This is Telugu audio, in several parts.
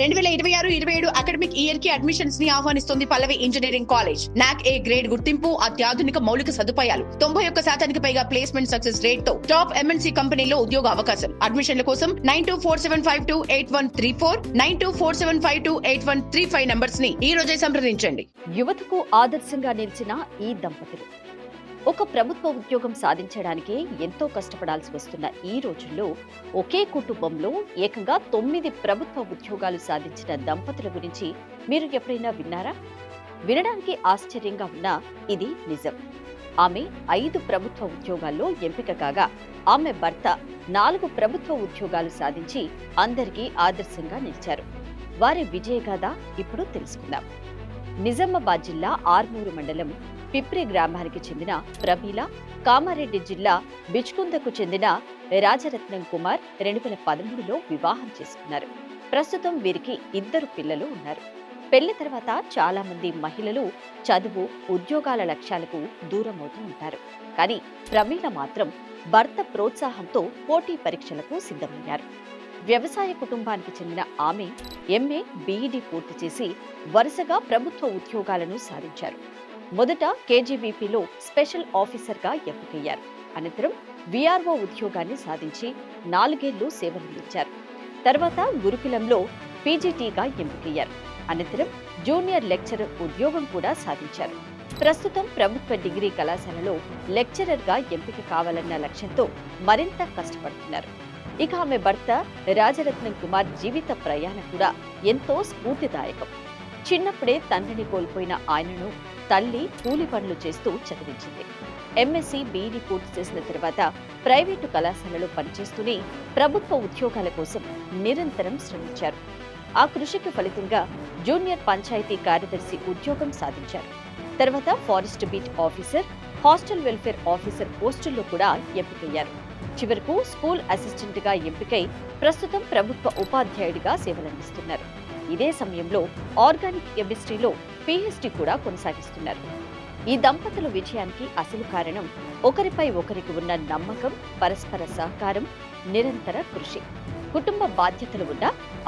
2026-27 అకాడమిక్ ఇయర్ కి అడ్మిషన్స్ ని ఆహ్వానిస్తుంది పల్లవి ఇంజనీరింగ్ కాలేజ్. నాక్ ఏ గ్రేడ్ గుర్తింపు, అత్యాధునిక మౌలిక సదుపాయాలు, 91% పైగా ప్లేస్మెంట్ సక్సెస్ రేట్ తో టాప్ ఎంఎన్సీ కంపెనీలో ఉద్యోగ అవకాశం. అడ్మిషన్ల కోసం 9247528134, 9247528135 నంబర్స్ ని ఈ రోజే సంప్రదించండి. యువతకు ఆదర్శంగా నిలిచిన ఈ దంపతులు ఒక ప్రభుత్వ ఉద్యోగం సాధించడానికే ఎంతో కష్టపడాల్సి వస్తున్న ఈ రోజుల్లో ఒకే కుటుంబంలో ఏకంగా 9 ప్రభుత్వ ఉద్యోగాలు సాధించిన దంపతుల గురించి మీరు ఎప్పుడైనా విన్నారా? వినడానికి ఆశ్చర్యంగా ఉన్నా ఇది నిజం. ఆమె 5 ప్రభుత్వ ఉద్యోగాల్లో ఎంపిక కాగా ఆమె భర్త 4 ప్రభుత్వ ఉద్యోగాలు సాధించి అందరికీ ఆదర్శంగా నిలిచారు. వారి విజయగాథ ఇప్పుడు తెలుసుకుందాం. నిజామాబాద్ జిల్లా ఆర్మూరు మండలం పిప్రి గ్రామానికి చెందిన ప్రమీల, కామారెడ్డి జిల్లా బిచ్కుందకు చెందిన రాజరత్నం కుమార్ 2013లో వివాహం చేసుకున్నారు. ప్రస్తుతం వీరికి 2 పిల్లలు ఉన్నారు. పెళ్లి తర్వాత చాలా మంది మహిళలు చదువు, ఉద్యోగాల లక్ష్యాలకు దూరమవుతూ ఉంటారు. కానీ ప్రమీల మాత్రం భర్త ప్రోత్సాహంతో పోటీ పరీక్షలకు సిద్ధమయ్యారు. వ్యవసాయ కుటుంబానికి చెందిన ఆమె ఎంఏ, బీఈడీ పూర్తి చేసి వరుసగా ప్రభుత్వ ఉద్యోగాలను సాధించారు. మొదట కేజీబీపీలో స్పెషల్ ఆఫీసర్గా ఎంపికయ్యారు. అనంతరం వీఆర్ఓ ఉద్యోగాన్ని సాధించి 4 ఏళ్లు సేవలందించారు. తర్వాత గురుకులంలో పీజీటీగా ఎంపికయ్యారు. అనంతరం జూనియర్ లెక్చరర్ ఉద్యోగం కూడా సాధించారు. ప్రస్తుతం ప్రభుత్వ డిగ్రీ కళాశాలలో లెక్చరర్గా ఎంపిక కావాలన్న లక్ష్యంతో మరింత కష్టపడుతున్నారు. ఇక ఆమె భర్త రాజరత్నం కుమార్ జీవిత ప్రయాణం కూడా ఎంతో స్ఫూర్తిదాయకం. చిన్నప్పుడే తండ్రిని కోల్పోయిన ఆయనను తల్లి కూలి పనులు చేస్తూ చదివించింది. ఎంఎస్సీ, బీఈడీ పూర్తి చేసిన తర్వాత ప్రైవేటు కళాశాలలో పనిచేస్తూనే ప్రభుత్వ ఉద్యోగాల కోసం నిరంతరం శ్రమించారు. ఆ కృషికి ఫలితంగా జూనియర్ పంచాయతీ కార్యదర్శి ఉద్యోగం సాధించారు. తర్వాత forest beat officer, hostel welfare officer పోస్టుల్లో కూడా ఎంపికయ్యారు. చివరకు స్కూల్ అసిస్టెంట్ గా ఎంపికై ప్రస్తుతం ప్రభుత్వ ఉపాధ్యాయుడిగా సేవలందిస్తున్నారు. ఇదే సమయంలో ఆర్గానిక్ కెమిస్ట్రీలో పీహెచ్డీ కూడా కొనసాగిస్తున్నారు. ఈ దంపతుల విజయానికి అసలు కారణం ఒకరిపై ఒకరికి ఉన్న నమ్మకం, పరస్పర సహకారం, నిరంతర కృషి. కుటుంబ బాధ్యతలు ఉన్న,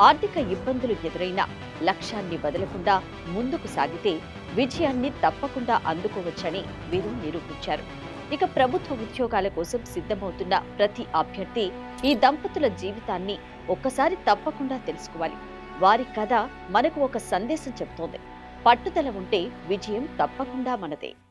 ఆర్థిక ఇబ్బందులు ఎదురైనా లక్ష్యాన్ని వదలకుండా ముందుకు సాగితే విజయాన్ని తప్పకుండా అందుకోవచ్చని వీరు నిరూపించారు. ఇక ప్రభుత్వ ఉద్యోగాల కోసం సిద్ధమవుతున్న ప్రతి అభ్యర్థి ఈ దంపతుల జీవితాన్ని ఒక్కసారి తప్పకుండా తెలుసుకోవాలి. వారి కథ మనకు ఒక సందేశం చెబుతోంది. పట్టుదల ఉంటే విజయం తప్పకుండా మనదే.